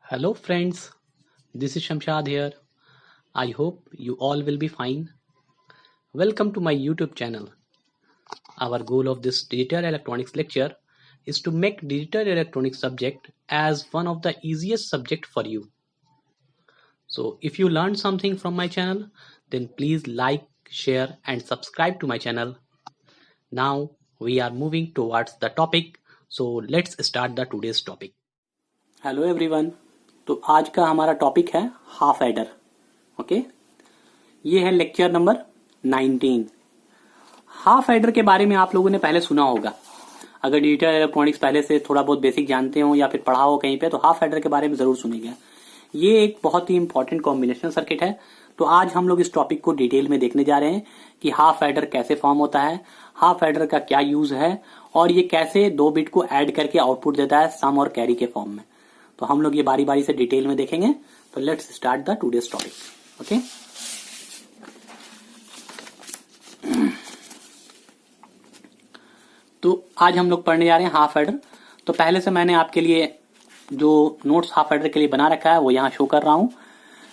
Hello, friends. This is Shamshad here. I hope you all will be fine. Welcome to my YouTube channel. Our goal of this digital electronics lecture is to make digital electronics subject as one of the easiest subject for you. So if you learned something from my channel, then please like, share and subscribe to my channel. Now we are moving towards the topic. So let's start the today's topic. Hello everyone, तो आज का हमारा topic है half adder. Okay, ये है lecture number 19. Half adder के बारे में आप लोगों ने पहले सुना होगा. अगर डिजिटल इलेक्ट्रॉनिक्स पहले से थोड़ा बहुत बेसिक जानते हो या फिर पढ़ा हो कहीं पे, तो हाफ एडर के बारे में जरूर सुनेंगे. ये एक बहुत ही इंपॉर्टेंट कॉम्बिनेशन सर्किट है. तो आज हम लोग इस टॉपिक को डिटेल में देखने जा रहे हैं कि हाफ एडर कैसे फॉर्म होता है, हाफ एडर का क्या यूज है और ये कैसे दो बिट को ऐड करके आउटपुट देता है सम और कैरी के फॉर्म में. तो हम लोग ये बारी बारी से डिटेल में देखेंगे. तो let's start the today's topic. Okay, तो आज हम लोग पढ़ने जा रहे हैं हाफ एडर. तो पहले से मैंने आपके लिए जो नोट्स हाफ एडर के लिए बना रखा है वो यहाँ शो कर रहा हूं.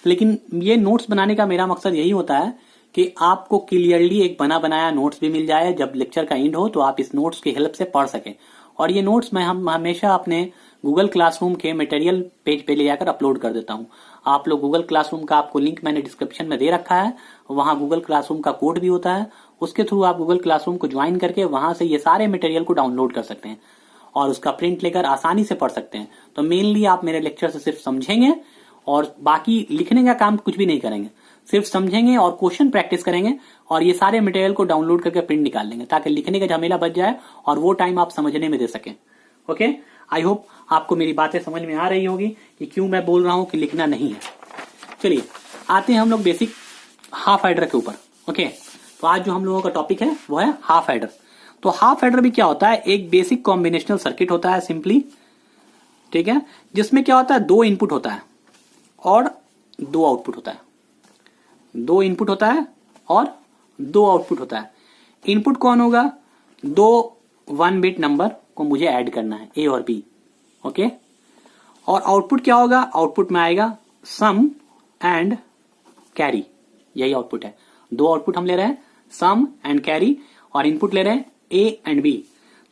लेकिन ये नोट्स बनाने का मेरा मकसद यही होता है कि आपको क्लियरली एक बना बनाया नोट्स भी मिल जाए. जब लेक्चर का एंड हो तो आप इस नोट्स की हेल्प से पढ़ सकें. और ये नोट्स मैं हम हमेशा अपने गूगल क्लासरूम के मटेरियल पेज पे ले जाकर अपलोड कर देता हूं. आप लोग गूगल क्लासरूम का, आपको लिंक मैंने डिस्क्रिप्शन में दे रखा है. वहां गूगल क्लासरूम का कोड भी होता है. उसके थ्रू आप गूगल क्लासरूम को ज्वाइन करके वहां से ये सारे मटेरियल को डाउनलोड कर सकते हैं और उसका प्रिंट लेकर आसानी से पढ़ सकते हैं. तो मेनली आप मेरे लेक्चर से सिर्फ समझेंगे और बाकी लिखने का काम कुछ भी नहीं करेंगे. सिर्फ समझेंगे और क्वेश्चन प्रैक्टिस करेंगे और ये सारे मटेरियल को डाउनलोड करके प्रिंट निकाल लेंगे ताकि लिखने का झमेला बच जाए और वो टाइम आप समझने में दे सकें. ओके, आई होप आपको मेरी बातें समझ में आ रही होगी कि क्यों मैं बोल रहा हूं कि लिखना नहीं है. चलिए आते हैं हम लोग बेसिक हाफ एडर के ऊपर. ओके, तो आज जो हम लोगों का टॉपिक है वो है हाफ एडर. तो हाफ एडर भी क्या होता है? एक बेसिक कॉम्बिनेशनल सर्किट होता है सिंपली. ठीक है, जिसमें क्या होता है, दो इनपुट होता है और दो आउटपुट होता है. दो इनपुट होता है और दो आउटपुट होता है. इनपुट कौन होगा? दो 1 बिट नंबर को मुझे ऐड करना है, ए और बी. ओके, और आउटपुट क्या होगा? आउटपुट में आएगा सम एंड कैरी. यही आउटपुट है. दो आउटपुट हम ले रहे हैं, सम एंड कैरी, और इनपुट ले रहे हैं ए एंड बी.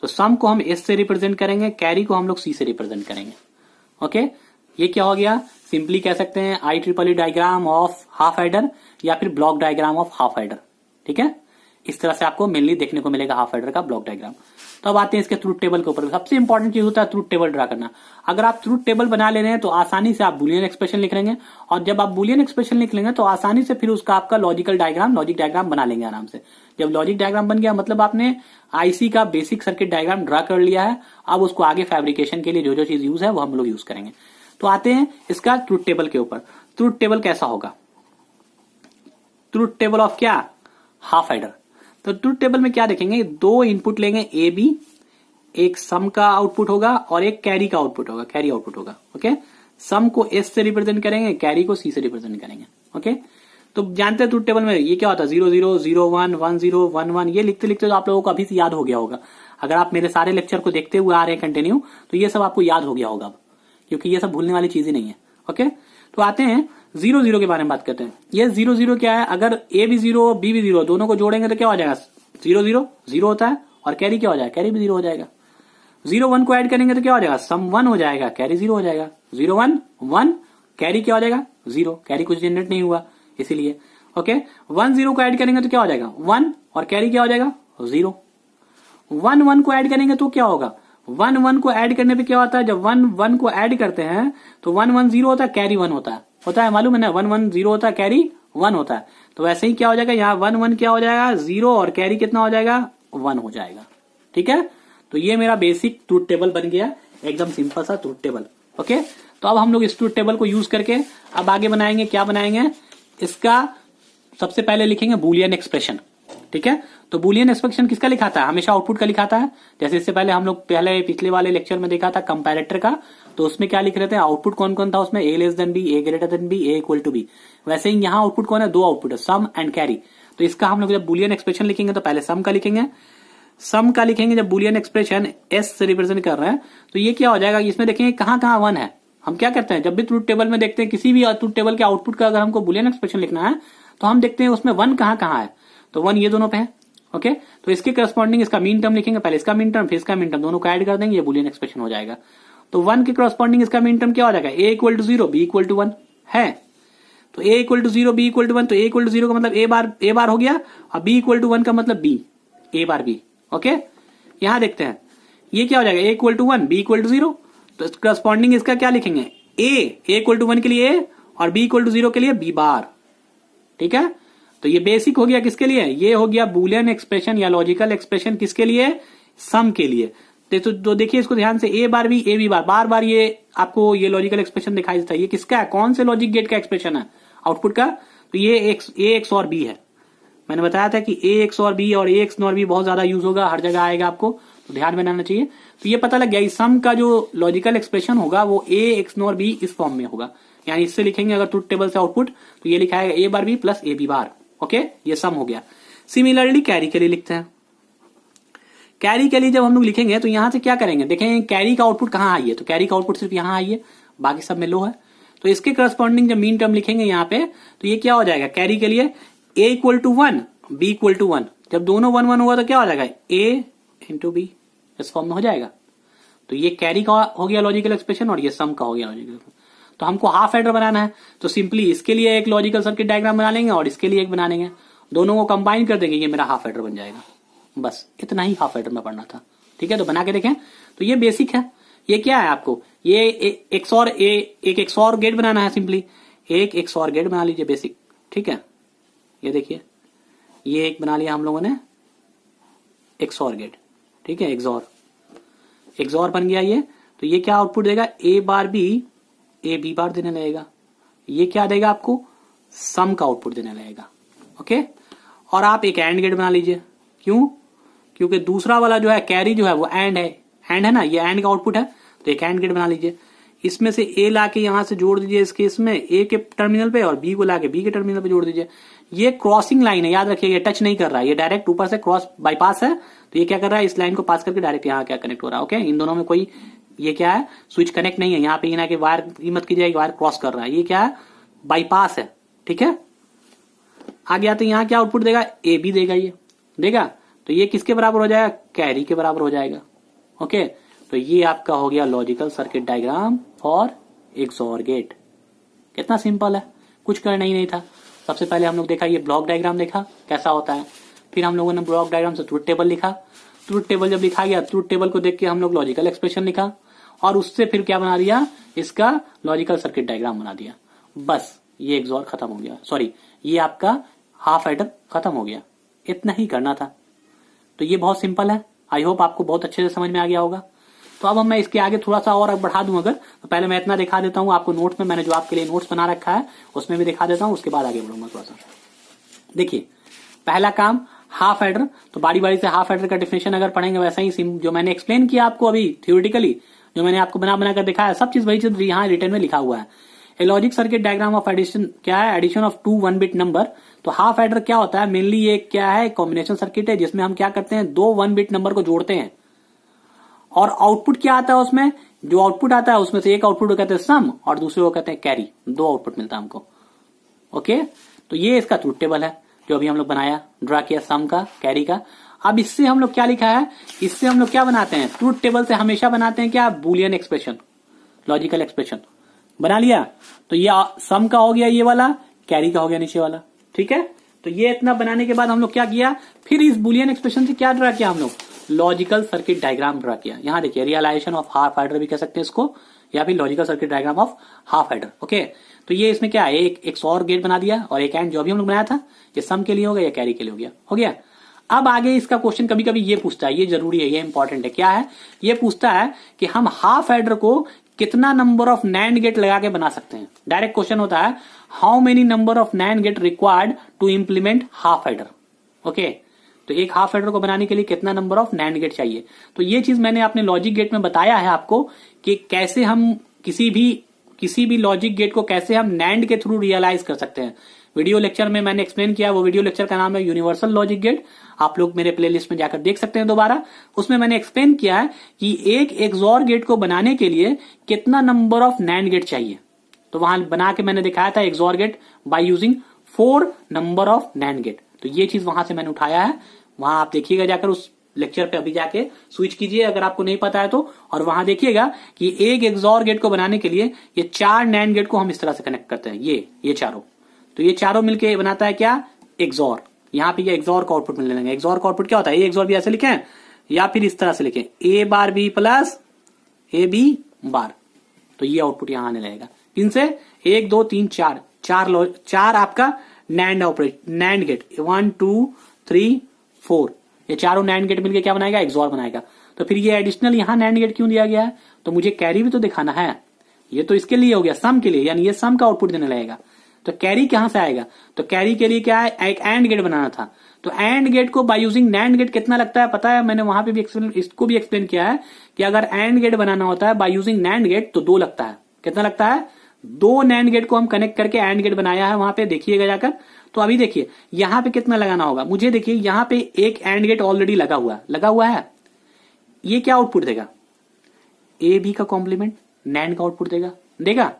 तो सम को हम एस से रिप्रेजेंट करेंगे, कैरी को हम लोग सी से रिप्रेजेंट करेंगे. ओके, ये क्या हो गया? सिंपली कह सकते हैं IEEE diagram of half adder या फिर block diagram of half adder. ठीक है, इस तरह से आपको मेनली देखने को मिलेगा हाफ एडर का ब्लॉक डायग्राम. तो अब आते हैं इसके ट्रूथ टेबल के ऊपर. सबसे इंपॉर्टेंट चीज होता है ट्रूथ टेबल ड्रा करना. अगर आप ट्रूथ टेबल बना ले रहे हैं तो आसानी से आप बूलियन एक्सप्रेशन लिख लेंगे, और जब आप बूलियन एक्सप्रेशन लिख लेंगे तो आसानी से फिर उसका आपका लॉजिक डायग्राम बना लेंगे आराम से. जब लॉजिक डायग्राम बन गया मतलब आपने आईसी का बेसिक सर्किट डायग्राम ड्रा कर लिया है. अब उसको आगे फैब्रिकेशन के लिए जो जो चीज यूज है वो हम लोग यूज करेंगे. तो आते हैं इसका ट्रूथ टेबल के ऊपर. ट्रूथ टेबल कैसा होगा? ट्रूथ टेबल ऑफ क्या? Half adder. तो ट्रूथ टेबल में क्या देखेंगे? दो इनपुट लेंगे ए बी, एक सम का आउटपुट होगा और एक कैरी का आउटपुट होगा, कैरी आउटपुट होगा. ओके, सम को एस से रिप्रेजेंट करेंगे, कैरी को सी से रिप्रेजेंट करेंगे. ओके, तो जानते हैं ट्रूथ टेबल में ये क्या होता है? 0 0 0 1 1 0 1 1. ये लिखते लिखते तो आप लोगों को अभी से याद हो गया होगा. अगर आप मेरे सारे लेक्चर को देखते हुए आ रहे हैं कंटिन्यू, तो ये सब आपको याद हो गया होगा अब, क्योंकि ये सब भूलने वाली चीज ही नहीं है. ओके, तो आते हैं 0 0 के बारे में बात करते हैं. ये 0 0 क्या है? अगर ए भी 0 बी भी 0 दोनों को जोड़ेंगे तो क्या हो जाएगा? 0 0 0 होता है और कैरी क्या हो जाएगा? कैरी भी 0 हो जाएगा. 0 1 को ऐड करेंगे तो क्या हो जाएगा? सम 1 हो जाएगा, कैरी 0 हो जाएगा. 0 1 1, कैरी क्या हो जाएगा? 0. कैरी कुछ जनरेट नहीं हुआ इसीलिए. ओके, 1 0 को ऐड करेंगे तो क्या हो जाएगा? 1, और कैरी क्या हो जाएगा? 0. 1 1 को ऐड करेंगे तो क्या होगा? 1 1 को ऐड करने पे क्या होता है? जब 1 1 को ऐड करते हैं तो 1 1 0 होता है, कैरी 1 होता है मालूम है ना? 1 1 0 होता है, कैरी 1 होता है. तो वैसे ही क्या हो जाएगा? यहाँ 1 1 क्या हो जाएगा? 0, और कैरी कितना हो जाएगा? 1 हो जाएगा. ठीक है, तो ये मेरा बेसिक ट्रूथ टेबल बन गया, एकदम सिंपल सा ट्रूथ टेबल. ओके, तो अब हम लोग इस ट्रूथ टेबल को यूज करके अब आगे बनाएंगे. क्या बनाएंगे? इसका सबसे पहले लिखेंगे बूलियन एक्सप्रेशन. ठीक है, तो बूलियन एक्सप्रेशन किसका लिखाता है? हमेशा आउटपुट का लिखाता है. जैसे इससे पहले हम लोग पिछले वाले लेक्चर में देखा था कंपैरेटर का, तो उसमें क्या लिख रहे थे? आउटपुट कौन कौन था उसमें? A less than B, A greater than B, A equal to B. वैसे ही यहाँ आउटपुट कौन है? दो आउटपुट है, सम एंड कैरी. तो इसका हम लोग जब बूलियन एक्सप्रेशन लिखेंगे तो पहले सम का लिखेंगे. सम का लिखेंगे जब बूलियन एक्सप्रेशन एस से रिप्रेजेंट कर रहे हैं तो ये क्या हो जाएगा? इसमें देखेंगे कहां कहां 1 है. हम क्या करते हैं, जब भी ट्रूथ टेबल में देखते हैं किसी भी ट्रूथ टेबल के आउटपुट का अगर हमको बुलियन एक्सप्रेशन लिखना है तो हम देखते हैं उसमें 1 कहां कहां है, तो 1 ये दोनों पे है। ओके, तो इसके करस्पॉन्डिंग इसका मीन टर्म लिखेंगे, पहले इसका मीन टर्म फिर इसका मीन टर्म, दोनों को ऐड कर देंगे, ये बुलियन एक्सप्रेशन हो जाएगा। तो 1 के करस्पॉन्डिंग इसका मीन टर्म क्या हो जाएगा, a equal to 0 b equal to 1 है। तो a equal to 0 b equal to 1, तो a इक्वल टू 0 का मतलब a बार हो गया और b इक्वल टू 1 का मतलब b, a bar b। Okay, यहां देखते हैं ये क्या हो जाएगा, a equal to 1 b equal to 0, तो करस्पॉन्डिंग इसका क्या लिखेंगे, a इक्वल टू 1 के लिए a और b इक्वल टू 0 के लिए b बार। ठीक है, तो ये बेसिक हो गया किसके लिए, ये हो गया बुलियन एक्सप्रेशन या लॉजिकल एक्सप्रेशन किसके लिए, सम के लिए। तो देखिए इसको ध्यान से, a bar b a b बार, बार बार ये आपको ये लॉजिकल एक्सप्रेशन दिखाई देता है। ये किसका है, कौन से लॉजिक गेट का एक्सप्रेशन है आउटपुट का, तो ये a XOR b है। मैंने बताया था कि a XOR b और a XOR b बहुत ज्यादा यूज होगा, हर जगह आएगा आपको, तो ध्यान में रहना चाहिए। तो ये पता लग गया, इस सम का जो लॉजिकल एक्सप्रेशन होगा वो a XOR b इस फॉर्म में होगा, यानी इससे लिखेंगे अगर ट्रूथ टेबल से आउटपुट तो ये लिखा है a bar b plus a b bar. Okay, ये सम हो गया। सिमिलरली कैरी के लिए लिखते हैं। कैरी के लिए जब हम लोग लिखेंगे तो यहां से क्या करेंगे, देखें कैरी का आउटपुट कहां आई है, तो कैरी का आउटपुट सिर्फ यहां आई है, बाकी सब में लो है। तो इसके करस्पॉन्डिंग जब मीन टर्म लिखेंगे यहाँ पे, तो ये क्या हो जाएगा, कैरी के लिए a equal to 1 b equal to 1, जब दोनों 1 1 होगा तो क्या हो जाएगा, a इंटू b, इस फॉर्म में हो जाएगा। तो ये कैरी का हो गया लॉजिकल एक्सप्रेशन और ये सम का हो गया लॉजिकल। तो हमको हाफ एडर बनाना है, तो सिंपली इसके लिए एक लॉजिकल सर्किट डायग्राम बना लेंगे और इसके लिए एक बना लेंगे, दोनों को कंबाइन कर देंगे, ये मेरा हाफ एडर बन जाएगा। बस इतना ही हाफ एडर में पढ़ना था। ठीक है, तो बना के देखें, तो ये बेसिक है। ये क्या है आपको, ये एक XOR गेट बनाना है, सिंपली एक XOR गेट बना लीजिए बेसिक। ठीक है, ये देखिए ये एक बना लिया हम लोगों ने XOR गेट। ठीक है, XOR बन गया ये। तो ये क्या आउटपुट देगा, a bar b a b बार देने लगेगा, ये क्या देगा आपको, सम का आउटपुट देने लगेगा। ओके, और आप एक एंड गेट बना लीजिए, क्यों, क्योंकि दूसरा वाला जो है कैरी जो है वो एंड है ना, ये एंड का आउटपुट है, तो एक एंड गेट बना लीजिए। इसमें से a लाके यहां से जोड़ दीजिए इस केस में a के टर्मिनल पे, और b को लाके b के टर्मिनल पे जोड़ दीजिए। ये क्रॉसिंग लाइन है, याद रखिए, ये टच नहीं कर रहा है, ये डायरेक्ट ऊपर से क्रॉस बाईपास है। तो ये क्या कर रहा है, इस लाइन को पास करके डायरेक्ट यहाँ क्या कनेक्ट हो रहा है। ओके, इन दोनों में कोई ये क्या है, स्विच कनेक्ट नहीं है, यहाँ पे ना कि वायर की मत कीजिए, वायर क्रॉस कर रहा है, ये क्या है, बाईपास है। ठीक है, आ गया, तो यहाँ क्या आउटपुट देगा, ए बी देगा, ये देगा, तो ये किसके बराबर हो जाएगा, कैरी के बराबर हो जाएगा। ओके, तो ये आपका हो गया logical circuit diagram for XOR gate. कितना सिंपल है, कुछ करना ही नहीं था। सबसे पहले हम लोग देखा ये ब्लॉक डायग्राम देखा कैसा होता है, फिर हम लोगों ने ब्लॉक डायग्राम से ट्रूथ टेबल लिखा, ट्रूथ टेबल जब लिखा गया, ट्रूथ टेबल को देख के हम लोग लॉजिकल एक्सप्रेशन लिखा, और उससे फिर क्या बना दिया, इसका लॉजिकल सर्किट डायग्राम बना दिया। बस ये XOR खत्म हो गया, सॉरी ये आपका हाफ एडर खत्म हो गया। इतना ही करना था। तो ये बहुत सिंपल है, आई होप आपको बहुत अच्छे से समझ में आ गया होगा। तो अब मैं इसके आगे थोड़ा सा और बढ़ा दूं अगर, तो पहले मैं इतना दिखा देता हूं आपको नोट्स में, मैंने जो आपके लिए नोट्स बना रखा है उसमें भी दिखा देता हूं, उसके बाद आगे बढ़ूंगा थोड़ा सा। देखिए पहला काम हाफ एडर, तो बारी बारी से हाफ एडर का डेफिनेशन अगर पढ़ेंगे वैसा ही जो मैंने एक्सप्लेन किया आपको अभी थ्योरेटिकली, जो मैंने आपको बना कर दिखाया, सब चीज वही चीज यहाँ रिटर्न में लिखा हुआ है। A logic circuit diagram of addition क्या है, एडिशन ऑफ 2 1 बिट नंबर। तो हाफ एडर क्या होता है, मेनली ये क्या है, कॉम्बिनेशन सर्किट है जिसमें हम क्या करते हैं, 2 1 बिट नंबर को जोड़ते हैं, और आउटपुट क्या आता है उसमें, जो आउटपुट आता है उसमें से एक आउटपुट को कहते हैं सम और दूसरे को कहते हैं कैरी, 2 आउटपुट मिलता है हमको। ओके, तो ये इसका ट्रूथ टेबल है जो अभी हम लोग बनाया, ड्रा किया सम का, कैरी का। अब इससे हम लोग क्या लिखा है, इससे हम लोग क्या बनाते हैं, ट्रूथ टेबल से हमेशा बनाते हैं क्या, बुलियन एक्सप्रेशन, लॉजिकल एक्सप्रेशन बना लिया। तो ये सम का हो गया ये वाला, कैरी का हो गया नीचे वाला। ठीक है, तो ये इतना बनाने के बाद हम लोग क्या किया, फिर इस बुलियन एक्सप्रेशन से क्या ड्रा किया हम लोग, लॉजिकल सर्किट डायग्राम ड्रा किया। यहां देखिए रियलाइजेशन ऑफ हाफ एडर भी कह सकते हैं इसको, या फिर logical circuit diagram of half adder. Okay, तो ये इसमें क्या है, एक XOR गेट बना दिया और एक एंड जो भी हम लोग बनाया था, ये सम के लिए हो गया या कैरी के लिए हो गया। अब आगे इसका क्वेश्चन कभी कभी ये पूछता है, ये जरूरी है, ये इंपॉर्टेंट है, क्या है, ये पूछता है कि हम हाफ एडर को कितना नंबर ऑफ नैंड गेट लगा के बना सकते हैं। डायरेक्ट क्वेश्चन होता है, how many number of NAND gate required to implement half adder. Okay, तो एक हाफ एडर को बनाने के लिए कितना नंबर ऑफ नैंड गेट चाहिए। तो ये चीज मैंने अपने लॉजिक गेट में बताया है आपको कि कैसे हम किसी भी लॉजिक गेट को कैसे हम नैंड के थ्रू रियलाइज कर सकते हैं। वीडियो लेक्चर में मैंने एक्सप्लेन किया, वो वीडियो लेक्चर का नाम है यूनिवर्सल लॉजिक गेट। आप लोग मेरे प्लेलिस्ट में जाकर देख सकते हैं दोबारा। उसमें मैंने एक्सप्लेन किया है कि एक एक्सॉर गेट को बनाने के लिए कितना नंबर ऑफ नैंड गेट चाहिए। तो वहां बना के मैंने दिखाया था XOR gate by using 4 number of NAND gate. तो ये चीज वहां से मैंने उठाया है, वहां आप देखिएगा जाकर, उस लेक्चर पे अभी जाके स्विच कीजिए अगर आपको नहीं पता है तो, और वहां देखिएगा कि एक एक्सॉर गेट को बनाने के लिए ये 4 नैंड गेट को हम इस तरह से कनेक्ट करते हैं, ये चारों। तो ये चारों मिलके बनाता है क्या, एक्सॉर। यहाँ पे ये एक्सॉर का आउटपुट मिलने लगेगा। एक्सॉर का आउटपुट क्या होता है, ए एक्सॉर बी ऐसे लिखें या फिर इस तरह से लिखें, A bar B plus A B bar. तो ये आउटपुट यहां आने लगेगा किनसे, 1 2 3 4 चार आपका नैंड नैंड गेट, 1 2 3 4, ये चारों नैंड गेट मिलके क्या बनाएगा, एक्सॉर बनाएगा। तो फिर ये एडिशनल यहां नैंड गेट क्यों दिया गया है, तो मुझे कैरी भी तो दिखाना है। ये तो इसके लिए हो गया, सम के लिए, यानी ये सम का आउटपुट देने लगेगा। तो कैरी कहां से आएगा, तो कैरी के लिए क्या है, एक एंड गेट बनाना था। तो एंड गेट को बाय यूजिंग नैंड गेट कितना लगता है पता है, मैंने वहां पे भी इसको भी एक्सप्लेन किया है कि अगर एंड गेट बनाना होता है बाय यूजिंग नैंड गेट तो 2 लगता है। कितना लगता है, 2 नैंड गेट को हम कनेक्ट करके एंड गेट बनाया है, वहां पे देखिएगा जाकर। तो अभी देखिए यहां पे कितना लगाना होगा, मुझे देखिए यहां पे एक एंड गेट ऑलरेडी लगा हुआ है। ये क्या आउटपुट देगा, ए बी का कॉम्प्लीमेंट नैंड का आउटपुट देगा।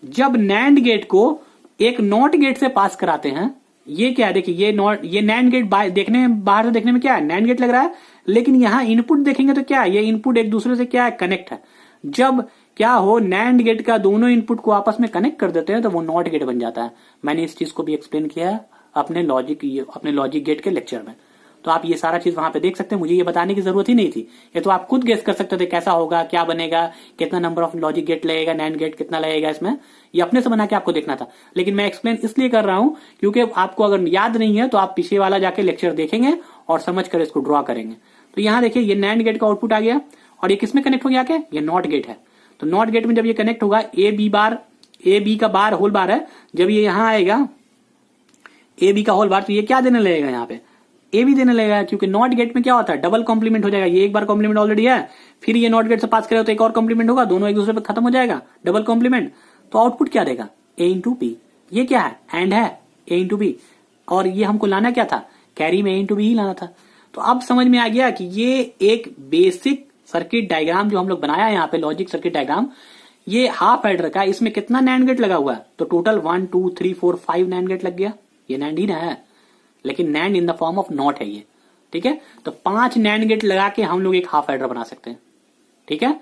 जब नैंड गेट को एक नॉट गेट से पास कराते हैं, ये क्या है देखिए, ये नैंड गेट देखने में, बाहर से देखने में क्या है, नैंड गेट लग रहा है, लेकिन यहां इनपुट देखेंगे तो क्या है, ये इनपुट एक दूसरे से क्या है, कनेक्ट है। जब क्या हो, नैंड गेट का दोनों इनपुट को आपस में कनेक्ट कर देते हैं तो वो नॉट गेट बन जाता है। मैंने इस चीज को भी एक्सप्लेन किया है अपने लॉजिक गेट के लेक्चर में। तो आप ये सारा चीज वहां पे देख सकते हैं, मुझे ये बताने की जरूरत ही नहीं थी। ये तो आप खुद गेस कर सकते थे कैसा होगा, क्या बनेगा, कितना नंबर ऑफ लॉजिक गेट लगेगा, नैंड गेट कितना लगेगा, इसमें ये अपने से बना के आपको देखना था। लेकिन मैं एक्सप्लेन इसलिए कर रहा हूं क्योंकि आपको अगर याद नहीं है तो आप पीछे वाला जाके लेक्चर देखेंगे और समझ कर इसको ड्रॉ करेंगे। तो यहां देखिए ये नैंड गेट का आउटपुट आ गया, और ये किसमें कनेक्ट हो गया, क्या ये नॉट गेट है। तो नॉट गेट में जब ये कनेक्ट होगा, ए बी का बार होल बार है, जब ये यहां आएगा ए बी का होल बार, तो ये क्या देने लगेगा, यहाँ पे ए भी देने लगेगा, क्योंकि नॉट गेट में क्या होता है, डबल कॉम्प्लीमेंट हो जाएगा। ये एक बार कॉम्प्लीमेंट ऑलरेडी है, फिर ये नॉट गेट से पास करेगा तो एक और कॉम्प्लीमेंट होगा, दोनों एक दूसरे पे खत्म हो जाएगा, डबल कॉम्प्लीमेंट। तो आउटपुट क्या देगा, ए इंटू बी। ये क्या है, एंड है, ए इंटू बी, और ये हमको लाना क्या था, कैरी में ए इंटू बी ही लाना था। तो अब समझ में आ गया कि ये एक बेसिक सर्किट डायग्राम जो हम लोग बनाया है यहाँ पे, लॉजिक सर्किट डायग्राम, ये हाफ एडर का, इसमें कितना नैंड गेट लगा हुआ है, तो टोटल 1 2 3 4 5 नैंड गेट लग गया। ये नैंड ही ना है, लेकिन NAND in the form of not है ये, ठीक है। तो 5 नैंड गेट लगा के हम लोग एक हाफ एडर बना सकते हैं, ठीक है।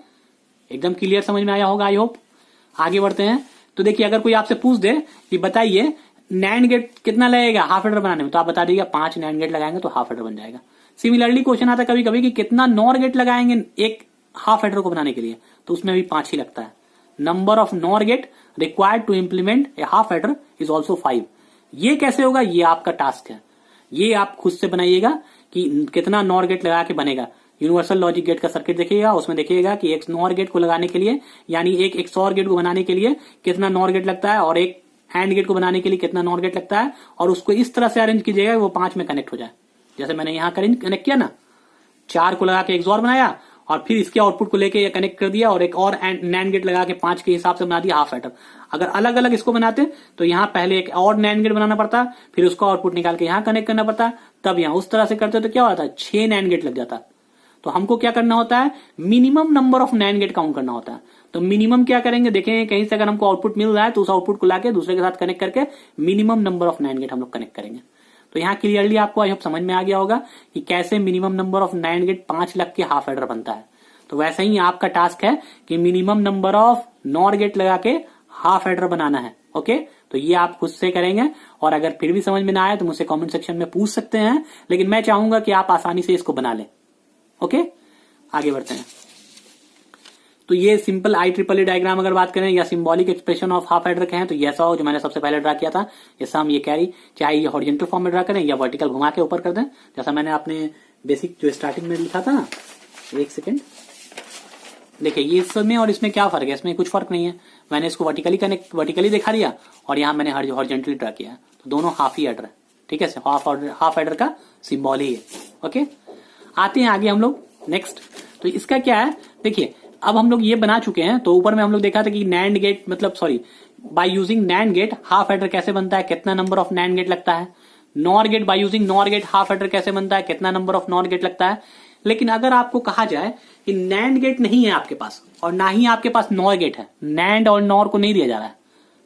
एकदम क्लियर समझ में आया होगा, आई होप। आगे बढ़ते हैं। तो देखिए अगर कोई आपसे पूछ दे कि बताइए नैंड गेट कितना लगेगा हाफ एडर बनाने में, तो आप बता दीजिएगा 5 नैंड गेट लगाएंगे तो हाफ एडर बन जाएगा। सिमिलरली क्वेश्चन आता है कभी कभी कि कितना नॉर गेट लगाएंगे एक हाफ एडर को बनाने के लिए, तो उसमें भी 5 ही लगता है। Number of NOR gate required to implement a half adder is also 5। ये कैसे होगा, ये आपका टास्क है, ये आप खुद से बनाइएगा कि कितना नॉर गेट लगा के बनेगा। यूनिवर्सल लॉजिक गेट का सर्किट देखिएगा, उसमें देखिएगा कि एक नॉर गेट को लगाने के लिए, यानी एक एक्सॉर गेट को बनाने के लिए कितना नॉर गेट लगता है, और एक हैंड गेट को बनाने के लिए कितना नॉर गेट लगता है, और उसको इस तरह से अरेंज कीजिएगा वो 5 में कनेक्ट हो जाए। जैसे मैंने यहां कनेक्ट किया ना, 4 को लगा के एक्सॉर बनाया, और फिर इसके आउटपुट को लेके कनेक्ट कर दिया, और एक और नैंड गेट लगा के 5 के हिसाब से बना दिया हाफ एडर। अगर अलग अलग इसको बनाते तो यहां पहले एक और नैंड गेट बनाना पड़ता, फिर उसका आउटपुट निकाल के यहां कनेक्ट करना पड़ता, तब यहां उस तरह से करते तो क्या होता है, 6 नैंड गेट लग जाता। तो हमको क्या करना होता है, minimum number of NAND gate count करना होता है। तो मिनिमम क्या करेंगे, देखेंगे कहीं से अगर हमको आउटपुट मिल रहा है तो उस आउटपुट को लाके दूसरे के साथ कनेक्ट करके minimum number of NAND gate हम लोग कनेक्ट करेंगे। तो यहाँ क्लियरली आपको आई होप समझ में आ गया होगा कि कैसे minimum number of NAND gate 5 लग के हाफ एडर बनता है। तो वैसे ही आपका टास्क है कि minimum number of NOR gate लगा के हाफ एडर बनाना है। ओके, तो ये आप खुद से करेंगे, और अगर फिर भी समझ में ना आए तो मुझसे कमेंट सेक्शन में पूछ सकते हैं, लेकिन मैं चाहूंगा कि आप आसानी से इसको बना लें। ओके, आगे बढ़ते हैं। तो ये सिंपल IEEE डायग्राम अगर बात करें, या symbolic expression of half adder कहें, तो ये ऐसा हो जो मैंने सबसे पहले ड्रा किया था, ये सम, ये कैरी, चाहे ये हॉरिजॉन्टल फॉर्म में ड्रा करें या वर्टिकल घुमा के ऊपर कर दें, जैसा मैंने अपने बेसिक जो स्टार्टिंग में लिखा था ना। एक सेकेंड, देखिए ये इसमें और इसमें क्या फर्क है, इसमें कुछ फर्क नहीं है। मैंने इसको वर्टिकली दिखा दिया, और यहाँ मैंने हॉरिजॉन्टली ड्रा किया, तो दोनों हाफ ही एडर है, ठीक है। हाफ एडर का सिंबल ही है। ओके, आते हैं आगे हम लोग नेक्स्ट। तो इसका क्या है, देखिए अब हम लोग ये बना चुके हैं। तो ऊपर में हम लोग देखा था कि नैंड गेट मतलब by using NAND gate half adder कैसे बनता है, कितना नंबर ऑफ नैंड गेट लगता है। NOR gate by using NOR gate half adder कैसे बनता है, कितना नंबर ऑफ नॉर गेट लगता है। लेकिन अगर आपको कहा जाए कि नैंड गेट नहीं है आपके पास और ना ही आपके पास नॉर गेट है, नैंड और नॉर को नहीं दिया जा रहा है,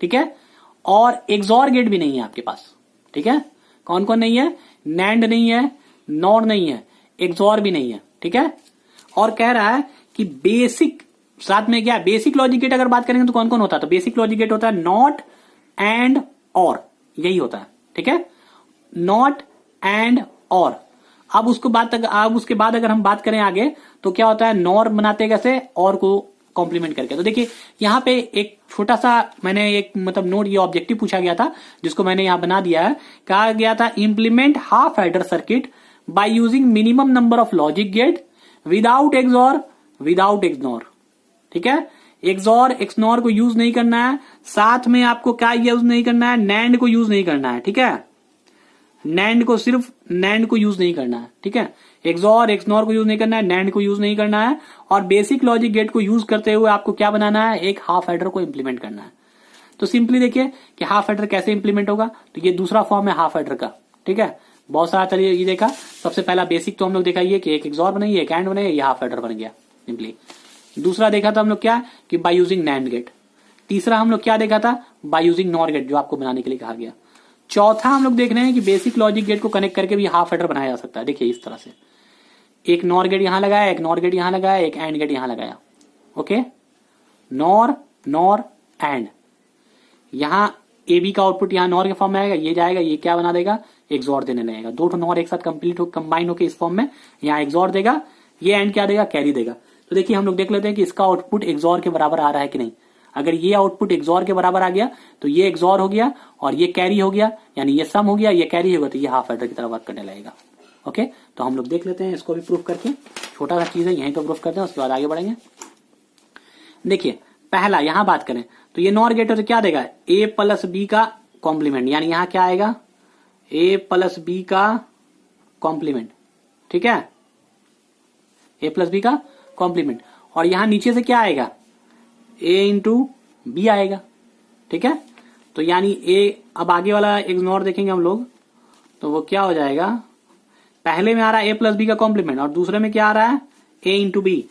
ठीक है, और एक्सॉर गेट भी नहीं है आपके पास, ठीक है। कौन कौन नहीं है, नैंड नहीं है, नॉर नहीं है, एक्सॉर भी नहीं है, ठीक है। और कह रहा है कि बेसिक, साथ में क्या, बेसिक लॉजिक गेट अगर बात करेंगे तो कौन कौन होता है, तो बेसिक लॉजिक गेट होता है नॉट एंड और, यही होता है, ठीक है, नॉट एंड और। अब उसके बाद अगर हम बात करें आगे तो क्या होता है, नॉर बनाते कैसे, और को कॉम्प्लीमेंट करके। तो देखिए यहां पे एक छोटा सा मैंने एक मतलब नोट, ये ऑब्जेक्टिव पूछा गया था जिसको मैंने यहां बना दिया है। कहा गया था implement half adder circuit by using minimum number of logic gate without XOR without XNOR, ठीक है। एक्सॉर एक्सनॉर को यूज नहीं करना है, साथ में आपको क्या यूज नहीं करना है, नैंड को यूज नहीं करना है, ठीक है। नैंड को, सिर्फ नैंड को यूज नहीं करना है, ठीक है। एक्सॉर एक्सनॉर को यूज नहीं करना है, नैंड को यूज नहीं करना है, और बेसिक लॉजिक गेट को यूज करते हुए आपको क्या बनाना है, एक हाफ एडर को इंप्लीमेंट करना है। तो सिंपली देखिए कि हाफ एडर कैसे इंप्लीमेंट होगा। तो ये दूसरा फॉर्म है हाफ एडर का, ठीक है। बहुत सारा तरीके ये देखा, सबसे पहला बेसिक तो हम लोग देखा ये कि एक एक्सॉर बनाइए, एक एंड बनाइए, ये हाफ एडर बन गया सिंपली। दूसरा देखा था हम लोग क्या, कि बाय यूजिंग नैंड गेट। तीसरा हम लोग क्या देखा था, बाय यूजिंग नॉर गेट, जो आपको बनाने के लिए कहा गया। चौथा हम लोग देख रहे हैं कि बेसिक लॉजिक गेट को कनेक्ट करके भी हाफ एडर बनाया जा सकता है। देखिए इस तरह से, एक नॉर गेट यहां लगाया, एक नॉर गेट यहां लगाया, एक एंड गेट यहां लगाया, ओके। नॉर नॉर एंड, यहां ए बी का आउटपुट यहां नॉर के फॉर्म में आएगा, ये जाएगा, ये क्या बना देगा, एक्सॉर देने लगेगा। दो तो नॉर एक साथ कंबाइन होकर इस फॉर्म में यहां एक्सॉर देगा, ये एंड क्या देगा, कैरी देगा। तो देखिए हम लोग देख लेते हैं कि इसका आउटपुट एक्सॉर के बराबर आ रहा है कि नहीं। अगर ये आउटपुट एक्सॉर के बराबर आ गया तो ये एक्सॉर हो गया और ये कैरी हो गया, यानी ये सम हो गया, ये कैरी होगा, तो ये हाफ एडर की तरह वर्क करने लगेगा, ओके। तो हम लोग देख लेते हैं इसको भी प्रूफ करके, छोटा सा चीज है, यहीं तो प्रूफ करते हैं, उसके बाद आगे बढ़ेंगे। देखिए पहला यहां बात करें तो ये नॉर गेट तो क्या देगा, ए प्लस बी का कॉम्प्लीमेंट, यानी यहां क्या आएगा, ए प्लस बी का कॉम्प्लीमेंट, ठीक है, ए प्लस बी का कॉम्प्लीमेंट। और यहां नीचे से क्या आएगा, ए इंटू बी आएगा, ठीक है। तो यानी ए, अब आगे वाला इग्नोर देखेंगे हम लोग, तो वो क्या हो जाएगा, पहले में आ रहा है ए प्लस बी का कॉम्प्लीमेंट और दूसरे में क्या आ रहा है, ए इंटू बी।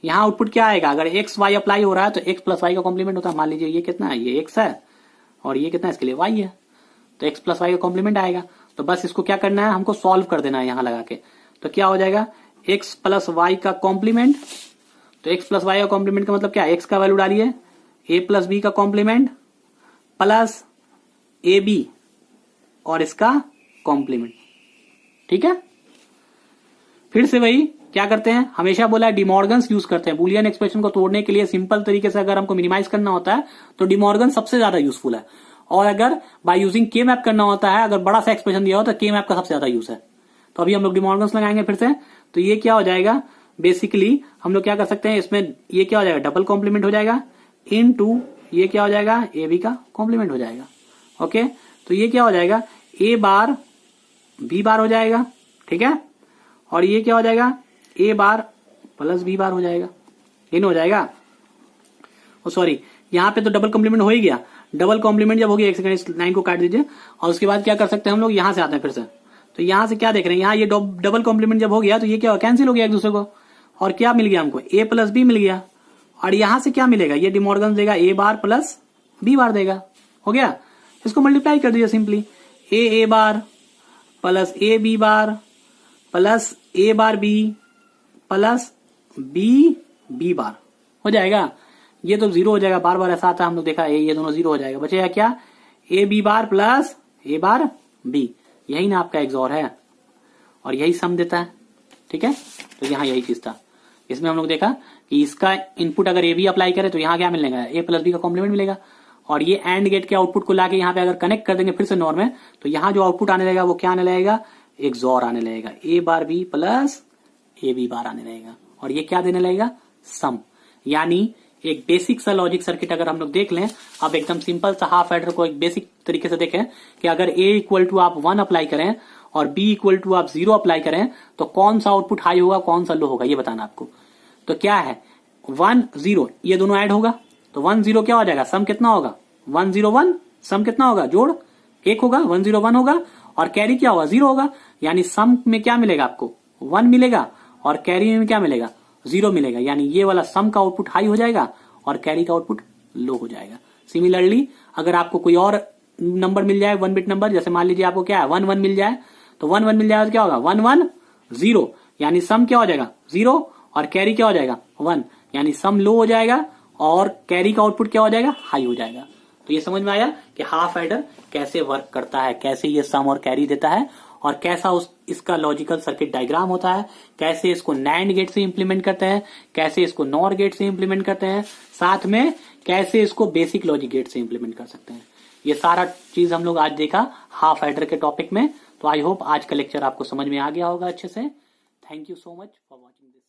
यहां आउटपुट क्या आएगा, अगर एक्स वाई अप्लाई हो रहा है तो एक्स प्लस वाई का कॉम्प्लीमेंट होता है। मान लीजिए ये कितना है, ये एक्स है और ये कितना है, इसके लिए वाई है, तो एक्स प्लस वाई का कॉम्प्लीमेंट आएगा। तो बस इसको क्या करना है, हमको सॉल्व कर देना है यहां लगा के। तो क्या हो जाएगा, एक्स प्लस वाई का कॉम्प्लीमेंट, तो एक्स प्लस वाई का कॉम्प्लीमेंट का मतलब क्या, एक्स का वैल्यू डालिए, ए प्लस बी का कॉम्प्लीमेंट प्लस ए बी और इसका कॉम्प्लीमेंट, ठीक है। फिर से वही क्या करते हैं, हमेशा बोला है डिमॉर्गन्स यूज करते हैं बूलियन एक्सप्रेशन को तोड़ने के लिए। सिंपल तरीके से अगर हमको मिनिमाइज करना होता है तो डिमॉर्गन सबसे ज्यादा यूजफुल है, और अगर बाय यूजिंग के मैप करना होता है, अगर बड़ा सा एक्सप्रेशन दिया हो तो के मैप का सबसे ज्यादा यूज है। तो अभी हम लोग डिमॉर्गन्स लगाएंगे फिर से। तो ये क्या हो जाएगा, बेसिकली हम लोग क्या कर सकते हैं, इसमें ये क्या हो जाएगा, डबल कॉम्प्लीमेंट हो जाएगा, इन टू ये क्या हो जाएगा, ए बी का कॉम्प्लीमेंट हो जाएगा, ओके। तो ये क्या हो जाएगा, ए बार बी बार हो जाएगा, ठीक है। और ये क्या हो जाएगा, ए बार प्लस बी बार हो जाएगा, इन हो जाएगा। ओ सॉरी, यहां पे तो डबल कॉम्प्लीमेंट हो ही गया। डबल कॉम्प्लीमेंट जब हो गया, एक सेकंड इस लाइन को काट दीजिए, और उसके बाद क्या कर सकते हैं हम लोग, यहां से आते हैं फिर से। तो यहां से क्या देख रहे हैं, यहां ये डबल कॉम्प्लीमेंट जब हो गया तो ये क्या कैंसिल हो गया एक दूसरे को, और क्या मिल गया हमको, ए प्लस बी मिल गया। और यहां से क्या मिलेगा, ये डिमॉर्गन देगा, ए बार प्लस बी बार देगा, हो गया। इसको मल्टीप्लाई कर दीजिए simply, a bar plus A B bar plus a bar B plus b b bar हो जाएगा। ये तो जीरो हो जाएगा, बार बार ऐसा आता है, हम लोग देखा ये दोनों जीरो हो जाएगा। बचेगा क्या, a B bar plus a bar b, यही ना आपका एक्सॉर है और यही सम देता है, ठीक है। तो यहाँ यही चीज था। इसमें हम लोग देखा कि इसका इनपुट अगर ए बी अप्लाई करे तो यहाँ क्या मिलेगा, ए प्लस बी का कॉम्प्लीमेंट मिलेगा। और ये एंड गेट के आउटपुट को लाके यहाँ पे अगर कनेक्ट कर देंगे फिर से नॉर में, तो यहाँ जो आउटपुट आने लगेगा वो क्या आने लगेगा, एक्सॉर आने लगेगा, A bar B plus A B bar आने लगेगा। और ये क्या देने लगेगा, सम। यानी एक बेसिक सा लॉजिक सर्किट अगर हम लोग देख लें, अब एकदम सिंपल सा हाफ एडर को एक बेसिक तरीके से देखें कि अगर ए इक्वल टू आप 1 अप्लाई करें और बी इक्वल टू आप 0 अप्लाई करें तो कौन सा आउटपुट हाई होगा, कौन सा लो होगा, ये बताना आपको। तो क्या है, 1 0 ये दोनों ऐड होगा तो 1 0 क्या हो जाएगा, सम कितना होगा 101 सम कितना होगा, जोड़ 1 होगा, 101 होगा, और कैरी क्या होगा, 0 होगा। यानी सम में क्या मिलेगा आपको, 1 मिलेगा, और कैरी में क्या मिलेगा, 0 मिलेगा। यानी ये वाला सम का आउटपुट हाई हो जाएगा और कैरी का आउटपुट लो हो जाएगा। सिमिलरली अगर आपको कोई और नंबर मिल जाए 1 बिट नंबर, जैसे मान लीजिए आपको क्या है 1 1 मिल जाए, तो 1 1 मिल जाएगा तो क्या होगा 1 1 0, यानी सम क्या हो जाएगा 0 और कैरी क्या हो जाएगा 1, यानी सम लो हो जाएगा और कैरी का आउटपुट क्या हो जाएगा, हाई हो जाएगा। तो ये समझ में आया कि हाफ एडर कैसे वर्क करता है, कैसे ये सम और कैरी देता है, और कैसा इसका लॉजिकल सर्किट डायग्राम होता है, कैसे इसको नैंड गेट से इंप्लीमेंट करते हैं, कैसे इसको नॉर गेट से इंप्लीमेंट करते हैं, साथ में कैसे इसको बेसिक लॉजिक गेट से इंप्लीमेंट कर सकते हैं। ये सारा चीज हम लोग आज देखा हाफ एडर के टॉपिक में। तो आई होप आज का लेक्चर आपको समझ में आ गया होगा अच्छे से। Thank you so much for watching this.